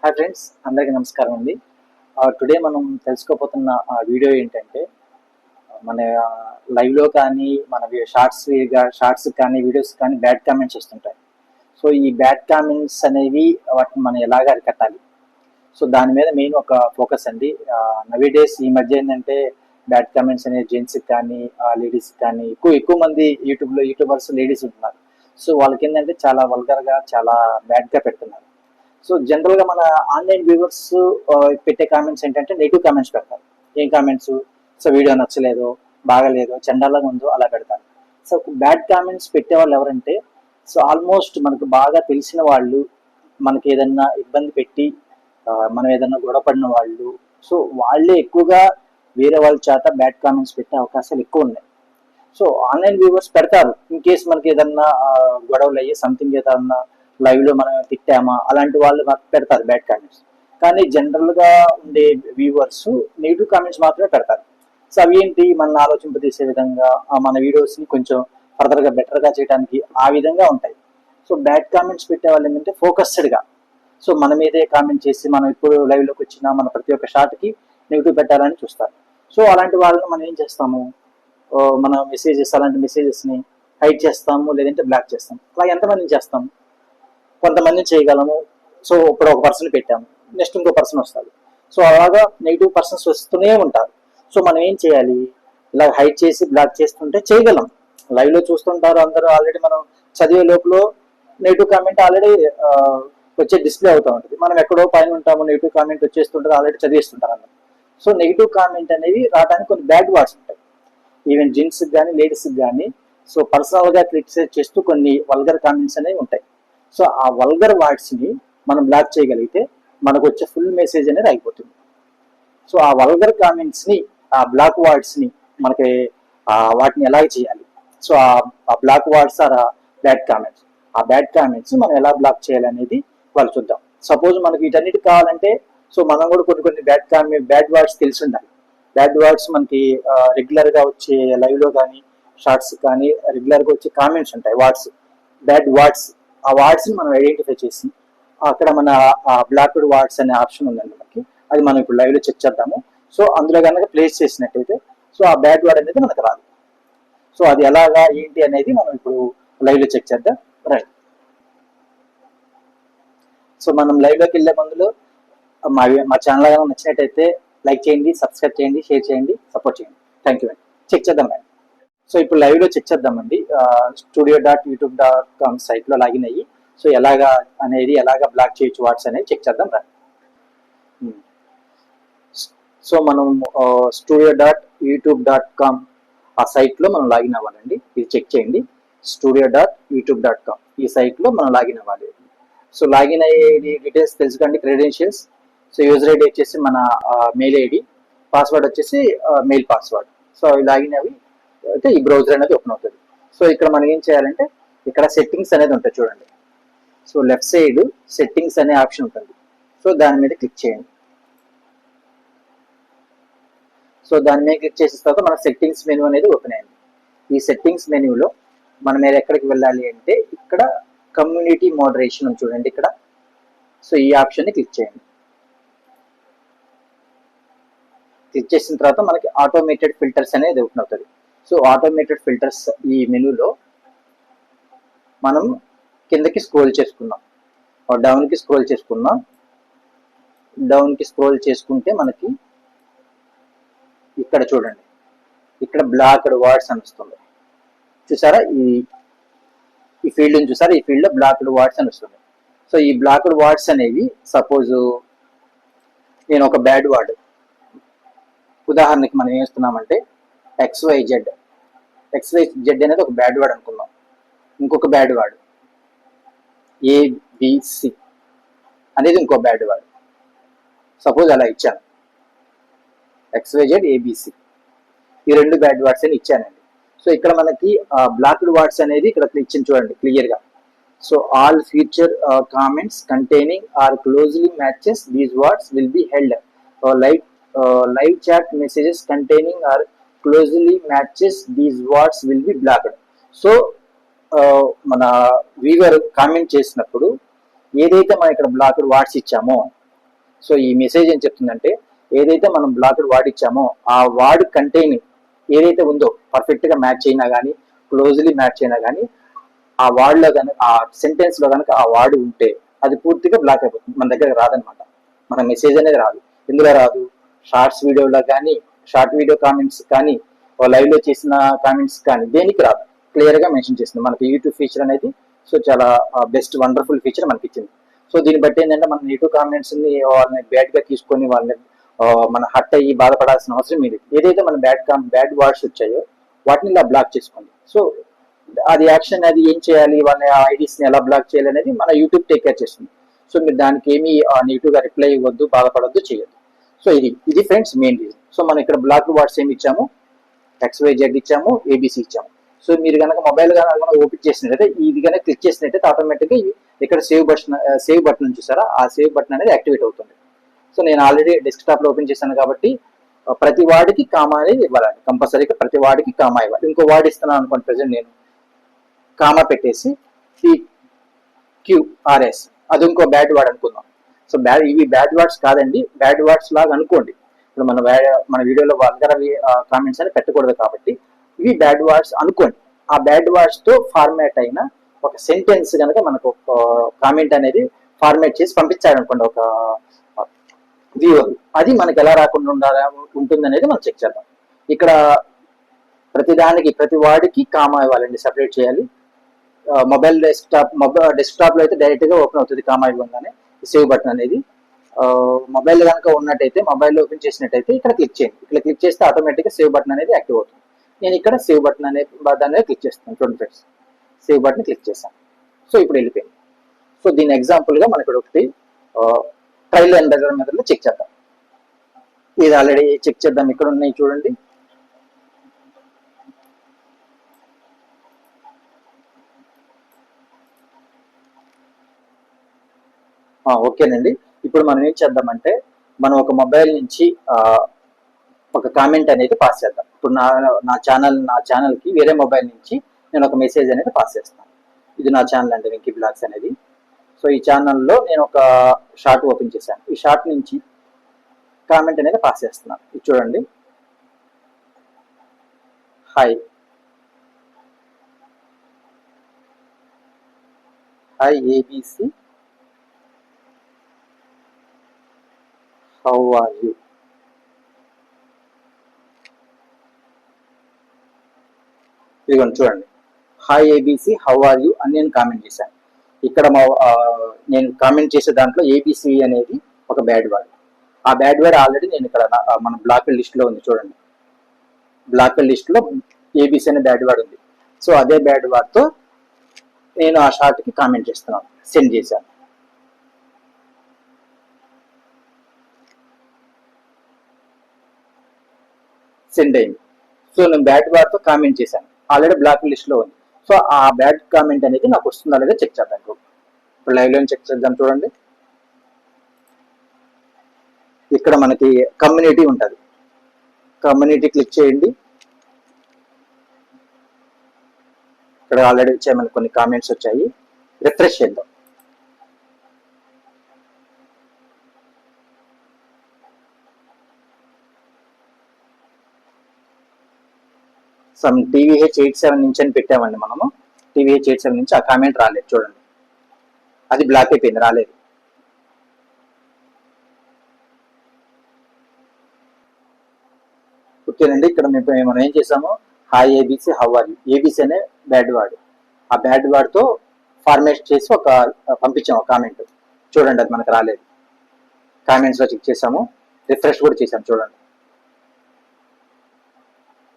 Hi friends, అందరికీ నమస్కారం అండి. టుడే మనం తెలుసుకోబోతున్న వీడియో ఏంటంటే మన లైవ్లో కానీ మన షార్ట్స్ కానీ వీడియోస్ కానీ బ్యాడ్ కామెంట్స్ వస్తుంటాయి. సో ఈ బ్యాడ్ కామెంట్స్ అనేవి వాటిని మనం ఎలాగ అరికట్టాలి, సో దాని మీద మెయిన్ ఒక ఫోకస్ అండి. నవీడేస్ ఈ మధ్య ఏంటంటే బ్యాడ్ కామెంట్స్ అనేవి జెంట్స్కి కానీ లేడీస్కి కానీ ఎక్కువ మంది యూట్యూబర్స్ లేడీస్ ఉంటున్నారు. సో వాళ్ళకి ఏంటంటే చాలా వల్గర్గా చాలా బ్యాడ్గా పెడుతున్నారు. సో జనరల్గా మన ఆన్లైన్ వ్యూవర్స్ పెట్టే కామెంట్స్ ఏంటంటే నెగిటివ్ కామెంట్స్ పెడతారు. ఏం కామెంట్స్? సో వీడియో నచ్చలేదు, బాగలేదు, చండాలంగా ఉందో అలా పెడతారు. సో బ్యాడ్ కామెంట్స్ పెట్టే వాళ్ళు ఎవరంటే సో ఆల్మోస్ట్ మనకు బాగా తెలిసిన వాళ్ళు, మనకి ఏదన్నా ఇబ్బంది పెట్టి మనం ఏదన్నా గొడవపడిన వాళ్ళు, సో వాళ్ళే ఎక్కువగా వేరే వాళ్ళ చేత బ్యాడ్ కామెంట్స్ పెట్టే అవకాశాలు ఎక్కువ ఉన్నాయి. సో ఆన్లైన్ వ్యూవర్స్ పెడతారు ఇన్ కేస్ మనకి ఏదన్నా గొడవలు అయ్యి సంథింగ్ ఏదన్నా లైవ్ లో మనం తిట్టామా అలాంటి వాళ్ళు పెడతారు బ్యాడ్ కామెంట్స్. కానీ జనరల్ గా ఉండే వ్యూవర్స్ నెగిటివ్ కామెంట్స్ మాత్రమే పెడతారు. సో అవి ఏంటి, మన ఆలోచింపజేసే విధంగా మన వీడియోస్ ని కొంచెం ఫర్దర్ గా బెటర్ గా చేయడానికి ఆ విధంగా ఉంటాయి. సో బ్యాడ్ కామెంట్స్ పెట్టే వాళ్ళు ఏంటంటే ఫోకస్డ్ గా సో మన మీదే కామెంట్ చేసి మనం ఇప్పుడు లైవ్ లోకి వచ్చిన మన ప్రతి ఒక్క షాట్ కి నెగిటివ్ పెట్టాలని చూస్తారు. సో అలాంటి వాళ్ళని మనం ఏం చేస్తాము, మన అలాంటి మెసేజెస్ ని హైడ్ చేస్తాము, లేదంటే బ్లాక్ చేస్తాము. అలా ఎంతమందిని చేస్తాము? కొంతమందిని చేయగలము. సో ఇప్పుడు ఒక పర్సన్ పెట్టాము, నెక్స్ట్ ఇంకో పర్సన్ వస్తాడు. సో అలాగా నెగిటివ్ పర్సన్స్ వస్తూనే ఉంటారు. సో మనం ఏం చేయాలి, ఇలా హైడ్ చేసి బ్లాక్ చేస్తుంటే చేయగలం. లైవ్ లో చూస్తుంటారు అందరూ, ఆల్రెడీ మనం చదివే లోపల నెగిటివ్ కామెంట్ ఆల్రెడీ వచ్చే డిస్ప్లే అవుతూ ఉంటుంది. మనం ఎక్కడో పైన ఉంటాము, నెగిటివ్ కామెంట్ వచ్చేస్తుంటారు, ఆల్రెడీ చదివేస్తుంటారు అన్నమాట. సో నెగిటివ్ కామెంట్ అనేవి రావడానికి కొన్ని బ్యాడ్ వర్డ్స్ ఉంటాయి. ఈవెన్ జెంట్స్కి కానీ లేడీస్కి కానీ సో పర్సనల్గా క్రిటిసైజ్ చేస్తూ కొన్ని వల్గర్ కామెంట్స్ అనేవి ఉంటాయి. సో ఆ వల్గర్ వర్డ్స్ ని మనం బ్లాక్ చేయగలిగితే మనకు వచ్చే ఫుల్ మెసేజ్ అనేది అయిపోతుంది. సో ఆ వల్గర్ కామెంట్స్ ని, ఆ బ్లాక్ వర్డ్స్ ని మనకి వాటిని ఎలా చేయాలి, సో ఆ block words or bad comments, ఆ బ్యాడ్ కామెంట్స్ మనం ఎలా బ్లాక్ చేయాలి అనేది వాళ్ళు చూద్దాం. సపోజ్ మనకి వీటన్నిటి కావాలంటే సో మనం కూడా కొన్ని బ్యాడ్ వర్డ్స్ తెలిసి ఉండాలి. బ్యాడ్ వర్డ్స్ మనకి రెగ్యులర్ గా వచ్చే లైవ్ లో కానీ షార్ట్స్ కానీ రెగ్యులర్ గా వచ్చే కామెంట్స్ ఉంటాయి, వర్డ్స్, బ్యాడ్ వర్డ్స్. ఆ వర్డ్స్ ని మనం ఐడెంటిఫై చేసి అక్కడ మన బ్లాక్డ్ వర్డ్స్ అనే ఆప్షన్ ఉందండి మనకి, అది మనం ఇప్పుడు లైవ్ లో చెక్ చేద్దాము. సో అందులో కనుక ప్లేస్ చేసినట్టయితే సో ఆ బ్యాడ్ వర్డ్ అనేది మనకు రాదు. సో అది ఎలాగా ఏంటి అనేది మనం ఇప్పుడు లైవ్ లో చెక్ చేద్దాం. రైట్. సో మనం లైవ్ లోకి వెళ్ళే ముందులో మా ఛానల్ కనుక నచ్చినట్టయితే లైక్ చేయండి, సబ్స్క్రైబ్ చేయండి, షేర్ చేయండి, సపోర్ట్ చేయండి. థ్యాంక్ యూ అండి. చెక్ చేద్దాం అండి. సో ఇప్పుడు లైవ్ లో చెక్ చేద్దామండి. studio.youtube.com సైట్ లో లాగిన్ అయ్యి సో ఎలాగా బ్లాక్ చేయొచ్చు వాట్స్ అనేది చెక్ చేద్దాం రా. సో మనం studio.youtube.com ఆ సైట్ లో మనం లాగిన్ అవ్వాలండి. ఇది చెక్ చేయండి. studio.youtube.com ఈ సైట్ లో మనం లాగిన్ అవ్వాలి. సో లాగిన్ అయ్యే డీటెయిల్స్ తెలుసుకోండి, క్రెడెన్షియల్స్. సో యూజర్ ఐడి వచ్చేసి మన మెయిల్ ఐడి, పాస్వర్డ్ వచ్చేసి మెయిల్ పాస్వర్డ్. సో అవి లాగిన్ అవి అయితే ఈ బ్రౌజర్ అనేది ఓపెన్ అవుతుంది. సో ఇక్కడ మనం ఏం చేయాలంటే ఇక్కడ సెట్టింగ్స్ అనేది ఉంటుంది చూడండి. సో లెఫ్ట్ సైడ్ సెట్టింగ్స్ అనే ఆప్షన్ ఉంటుంది. సో దాని మీద క్లిక్ చేయండి. సో దాని మీద క్లిక్ చేసిన తర్వాత మన సెట్టింగ్స్ మెనూ అనేది ఓపెన్ అయింది. ఈ సెట్టింగ్స్ మెనూలో మనం మీద ఎక్కడికి వెళ్ళాలి అంటే ఇక్కడ కమ్యూనిటీ మోడరేషన్ చూడండి ఇక్కడ. సో ఈ ఆప్షన్ ని క్లిక్ చేయండి. క్లిక్ చేసిన తర్వాత మనకి ఆటోమేటెడ్ ఫిల్టర్స్ అనేది ఓపెన్ అవుతుంది. సో ఆటోమేటెడ్ ఫిల్టర్స్ ఈ మెనూలో మనం కిందకి స్క్రోల్ చేసుకున్నాం, డౌన్కి స్క్రోల్ చేసుకున్నాం. డౌన్కి స్క్రోల్ చేసుకుంటే మనకి ఇక్కడ చూడండి, ఇక్కడ బ్లాక్డ్ వర్డ్స్ అని వస్తుంది చూసారా. ఈ ఫీల్డ్ చూసారా, ఈ ఫీల్డ్ లో బ్లాక్డ్ వర్డ్స్ అని వస్తుంది. సో ఈ బ్లాక్డ్ వర్డ్స్ అనేవి సపోజ్ నేను ఒక బ్యాడ్ వర్డ్ ఉదాహరణకి మనం ఏం చేస్తున్నామంటే XYZ అనేది ఒక బ్యాడ్ వర్డ్ అనుకుందాం. ఇంకొక బ్యాడ్ వర్డ్ ABC అనేది ఇంకో బ్యాడ్ వర్డ్. సపోజ్ అలా ఇచ్చాను, XYZ ABC ఈ రెండు బ్యాడ్ వర్డ్స్ అని ఇచ్చానండి. సో ఇక్కడ మనకి బ్లాక్డ్ వర్డ్స్ అనేది ఇక్కడ ఇచ్చింది చూడండి క్లియర్ గా. So all future comments containing or closely matches these words will be held. Live chat messages containing or closely matches these words will be blocked. So మన వీవర్ కామెంట్ చేసినప్పుడు ఏదైతే మనం ఇక్కడ బ్లాక్డ్ వర్డ్స్ ఇచ్చామో so ఈ message ఏం చెప్తుందంటే, ఏదైతే మనం బ్లాక్డ్ వర్డ్ ఇచ్చామో ఆ వర్డ్ కంటైన్ ఏదైతే ఉందో పర్ఫెక్ట్ గా మ్యాచ్ అయినా కానీ, క్లోజ్లీ మ్యాచ్ అయినా కానీ, ఆ వర్డ్ లో కనుక ఆ సెంటెన్స్ లో కనుక ఆ వర్డ్ ఉంటే అది పూర్తిగా బ్లాక్ అయిపోతుంది, మన దగ్గర రాదనమాట. మన మెసేజ్ అనేది రాదు. ఎందులో రాదు? షార్ట్స్ వీడియోలో కానీ, షార్ట్ వీడియో కామెంట్స్ కానీ, లైవ్ లో చేసిన కామెంట్స్ కానీ దేనికి రాదు. క్లియర్ గా మెన్షన్ చేస్తుంది మనకి యూట్యూబ్ ఫీచర్ అనేది. సో చాలా బెస్ట్ వండర్ఫుల్ ఫీచర్ మనకి ఇచ్చింది. సో దీన్ని బట్టి ఏంటంటే మన నెగిటివ్ కామెంట్స్ ని వాళ్ళని బ్యాడ్ గా తీసుకొని వాళ్ళని మన హర్ట్ అయ్యి బాధపడాల్సిన అవసరం లేదు. ఏదైతే మన బ్యాడ్ వర్డ్స్ వచ్చాయో వాటిని ఇలా బ్లాక్ చేసుకోండి. సో అది యాక్షన్ అది ఏం చేయాలి, వాళ్ళ ఐడీస్ ని ఎలా బ్లాక్ చేయాలి అనేది మన యూట్యూబ్ టేక్ కేర్ చేస్తుంది. సో మీరు దానికి ఏమి నెగిటివ్ గా రిప్లై ఇవ్వద్దు, బాధపడద్దు, చేయొద్దు. సో ఇది ఫ్రెండ్స్ మెయిన్ రీజన్. సో మనం ఇక్కడ బ్లాక్ వర్డ్స్ ఏమి ఇచ్చాము, XYZ ఇచ్చాము, ABC ఇచ్చాము. సో మీరు కనుక మొబైల్ కనుక ఓపెన్ చేసినట్టయితే ఇది కనుక క్లిక్ చేసినట్టయితే ఆటోమేటిక్గా ఇక్కడ సేవ్ బటన్ చూసారా, ఆ సేవ్ బటన్ అనేది యాక్టివేట్ అవుతుంది. సో నేను ఆల్రెడీ డెస్క్టాప్ లో ఓపెన్ చేశాను కాబట్టి ప్రతి వాడికి కామా అనేది ఇవ్వాలి, కంపల్సరీగా ప్రతి వాడికి కామా ఇవ్వాలి. ఇంకో వార్డ్ ఇస్తున్నాను అనుకోండి, ప్రెసెంట్ నేను కామా పెట్టేసి PQRS అది ఇంకో బ్యాడ్ వర్డ్ అనుకుందాం. సో ఇవి బ్యాడ్ వర్డ్స్ కాదండి, బ్యాడ్ వర్డ్స్ లాగా అనుకోండి. ఇప్పుడు మన వీడియోలో వల్గర్ కామెంట్స్ అని పెట్టకూడదు కాబట్టి ఇవి బ్యాడ్ వర్డ్స్ అనుకోండి. ఆ బ్యాడ్ వర్డ్స్ తో ఫార్మాట్ అయిన ఒక సెంటెన్స్ కనుక మనకు ఒక కామెంట్ అనేది ఫార్మాట్ చేసి పంపించారనుకోండి ఒక వ్యూవర్, అది మనకి ఎలా రాకుండా ఉంటుంది అనేది మనం చెక్ చేద్దాం. ఇక్కడ ప్రతి వాడికి కామా ఇవ్వాలండి, సెపరేట్ చేయాలి. డెస్క్టాప్ లో అయితే డైరెక్ట్ గా ఓపెన్ అవుతుంది కామా ఇవ్వగానే సేవ్ బటన్ అనేది. మొబైల్ కనుక ఉన్నట్టయితే, మొబైల్ ఓపెన్ చేసినట్టయితే ఇక్కడ క్లిక్ చేయండి. ఇక్కడ క్లిక్ చేస్తే ఆటోమేటిక్ గా సేవ్ బటన్ అనేది యాక్టివ్ అవుతుంది. నేను ఇక్కడ సేవ్ బటన్ దాని క్లిక్ చేస్తాను. చూడండి ఫ్రెండ్స్, సేవ్ బటన్ క్లిక్ చేశాను. సో ఇప్పుడు వెళ్ళిపోయింది. సో దీని ఎగ్జాంపుల్ గా మనకి ఒకటి trial and error method check చేద్దాం. ఇది ఆల్రెడీ చెక్ చేద్దాం. ఇక్కడ ఉన్నాయి చూడండి. ఓకేనండి. ఇప్పుడు మనం ఏం చేద్దామంటే, మనం ఒక మొబైల్ నుంచి ఒక కామెంట్ అనేది పాస్ చేద్దాం. ఇప్పుడు నా ఛానల్ కి వేరే మొబైల్ నుంచి నేను ఒక మెసేజ్ అనేది పాస్ చేస్తాను. ఇది నా ఛానల్ అండి, వెంకీ బ్లాగ్స్ అనేది. సో ఈ ఛానల్లో నేను ఒక షార్ట్ ఓపెన్ చేశాను. ఈ షార్ట్ నుంచి కామెంట్ అనేది పాస్ చేస్తున్నాను. ఇది చూడండి. Hi ABC, how are you? ఇదిగోండి చూడండి, hi ABC, how are you అని నేను కామెంట్ చేశాను. ఇక్కడ నేను కామెంట్ చేసే దాంట్లో ABC అనేది ఒక బ్యాడ్ వర్డ్. ఆ బ్యాడ్ వర్డ్ ఆల్రెడీ నేను ఇక్కడ మన బ్లాక్ లిస్ట్ లో ఉంది చూడండి. బ్లాక్ లిస్ట్ లో ABC అనే బ్యాడ్ వర్డ్ ఉంది. సో అదే బ్యాడ్ వర్డ్ తో నేను ఆ షార్ట్ కి కామెంట్ చేస్తున్నాను, సెండ్ చేశాను. సెండ్ అయింది. సో నేను బ్యాడ్ వర్డ్ తో కామెంట్ చేశాను, ఆల్రెడీ బ్లాక్ లిస్ట్ లో ఉంది. సో ఆ బ్యాడ్ కామెంట్ అనేది నాకు వస్తుందా లేదా చెక్ చేద్దాం. ఇప్పుడు లైవ్ లో చెక్ చేద్దాం. చూడండి, ఇక్కడ మనకి కమ్యూనిటీ ఉంటుంది. కమ్యూనిటీ క్లిక్ చేయండి. ఇక్కడ ఆల్రెడీ వచ్చాయి మనకి కొన్ని కామెంట్స్ వచ్చాయి. రిఫ్రెష్ చేద్దాం. సమ్ TVH87 నుంచి అని పెట్టామండి మనము. TVH87 నుంచి ఆ కామెంట్ రాలేదు చూడండి, అది బ్లాక్ అయిపోయింది, రాలేదు. ఓకేనండి. ఇక్కడ మనం ఏం చేసాము, hi ABC, how are you? ABC అనే బ్యాడ్ వర్డ్, ఆ బ్యాడ్ వర్డ్ తో ఫార్మేట్ చేసి పంపించాము ఒక కామెంట్. చూడండి, అది మనకు రాలేదు. కామెంట్స్ లో చెక్ చేసాము, రిఫ్రెష్ కూడా చేసాము. చూడండి,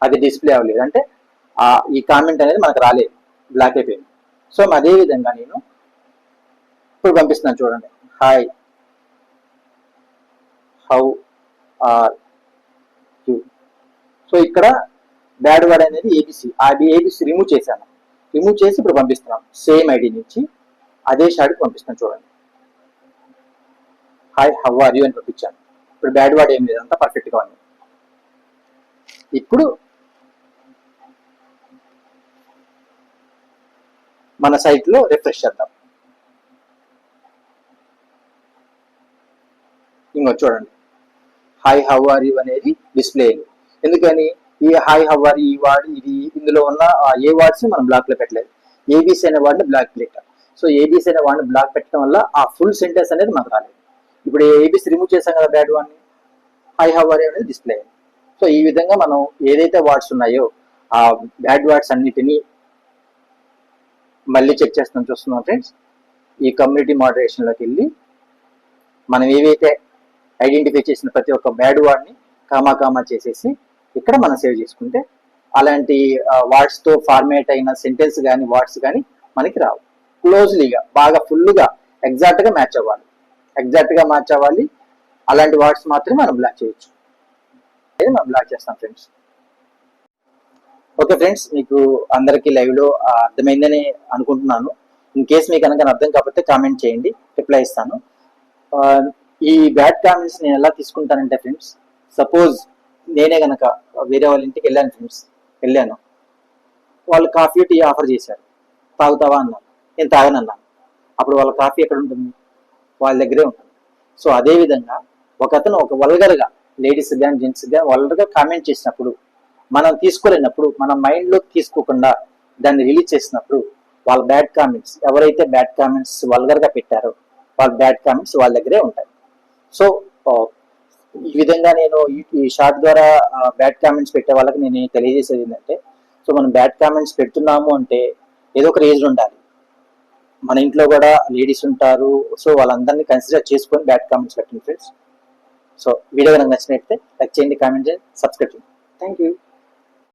అది డిస్ప్లే అవ్వలేదు, అంటే ఈ కామెంట్ అనేది మనకు రాలేదు, బ్లాక్ అయిపోయింది. సో అదే విధంగా నేను ఇప్పుడు పంపిస్తున్నాను. చూడండి, hi how are you? So ఇక్కడ బ్యాడ్ వర్డ్ అనేది ABC రిమూవ్ చేశాను. రిమూవ్ చేసి ఇప్పుడు పంపిస్తున్నాను. సేమ్ ఐడి నుంచి అదే షార్ట్కి పంపిస్తున్నాను. చూడండి, హాయ్ హౌ ఆర్ యూ అని పంపించాను. ఇప్పుడు బ్యాడ్ వర్డ్ ఏం లేదు, అంతా పర్ఫెక్ట్ గా ఉంది. ఇప్పుడు మన సైట్ లో రిఫ్రెష్ చేద్దాం. ఇంకో చూడండి, హాయ్ హౌ ఆర్ యూ అనేది డిస్ప్లే అయింది. ఎందుకని ఈ హాయ్ హౌ ఆర్ యూ వాడి ఇది ఇందులో ఉన్న ఏ వర్డ్స్ మనం బ్లాక్ లో పెట్టలేదు, ఏబీసీ అనే వాడిని బ్లాక్ పెట్టాం. సో ఏబీసీ అనే వాడిని బ్లాక్ పెట్టడం వల్ల ఆ ఫుల్ సెంటెన్స్ అనేది మనకు రాలేదు. ఇప్పుడు ఏబీసీ రిమూవ్ చేసాం కదా బ్యాడ్ వాడిని, హై హౌ ఆర్ యూ అనేది డిస్ప్లే అయింది. సో ఈ విధంగా మనం ఏదైతే వర్డ్స్ ఉన్నాయో ఆ బ్యాడ్ వర్డ్స్ అన్నిటినీ మళ్ళీ చెక్ చేస్తాం. చూస్తున్నాం ఫ్రెండ్స్, ఈ కమ్యూనిటీ మోడరేషన్లోకి వెళ్ళి మనం ఏవైతే ఐడెంటిఫై చేసిన ప్రతి ఒక్క బ్యాడ్ వర్డ్ని కామా చేసేసి ఇక్కడ మనం సేవ్ చేసుకుంటే అలాంటి వర్డ్స్తో ఫార్మేట్ అయిన సెంటెన్స్ కానీ వర్డ్స్ కానీ మనకి రావు. క్లోజ్లీగా బాగా ఫుల్గా ఎగ్జాక్ట్గా మ్యాచ్ అవ్వాలి. అలాంటి వర్డ్స్ మాత్రమే మనం బ్లాక్ చేయొచ్చు. అనేది మనం బ్లాక్ చేస్తాం ఫ్రెండ్స్. ఓకే ఫ్రెండ్స్, మీకు అందరికీ లైవ్లో అర్థమైందని అనుకుంటున్నాను. ఇన్ కేస్ మీకు కనుక అర్థం కాకపోతే కామెంట్ చేయండి, రిప్లై ఇస్తాను. ఈ బ్యాడ్ కామెంట్స్ నేను ఎలా తీసుకుంటానంటే ఫ్రెండ్స్, సపోజ్ నేనే కనుక వేరే వాళ్ళ ఇంటికి వెళ్ళాను, వాళ్ళు కాఫీ టీ ఆఫర్ చేశారు, తాగుతావా అన్నాను, నేను తాగనన్నాను. అప్పుడు వాళ్ళ కాఫీ ఎక్కడ ఉంటుంది? వాళ్ళ దగ్గరే ఉంటుంది. సో అదేవిధంగా ఒకతను ఒక వల్గర్గా లేడీస్ కానీ జెంట్స్ కానీ వల్గర్గా కామెంట్ చేసినప్పుడు, మనం తీసుకోలేనప్పుడు, మన మైండ్లోకి తీసుకోకుండా దాన్ని రిలీజ్ చేసినప్పుడు వాళ్ళ బ్యాడ్ కామెంట్స్, ఎవరైతే బ్యాడ్ కామెంట్స్ వల్గర్గా పెట్టారో వాళ్ళ బ్యాడ్ కామెంట్స్ వాళ్ళ దగ్గరే ఉంటాయి. సో ఈ విధంగా నేను ఈ షార్ట్ ద్వారా బ్యాడ్ కామెంట్స్ పెట్టే వాళ్ళకి నేను తెలియజేసేది ఏంటంటే, సో మనం బ్యాడ్ కామెంట్స్ పెడుతున్నాము అంటే ఏదో ఒక రీజన్ ఉండాలి. మన ఇంట్లో కూడా లేడీస్ ఉంటారు, సో వాళ్ళందరినీ కన్సిడర్ చేసుకొని బ్యాడ్ కామెంట్స్ పెట్టండి ఫ్రెండ్స్. సో వీడియో కనుక నచ్చినట్లయితే లైక్ చేయండి, కామెంట్ చేయండి, సబ్స్క్రైబ్ చేయండి. Thank you.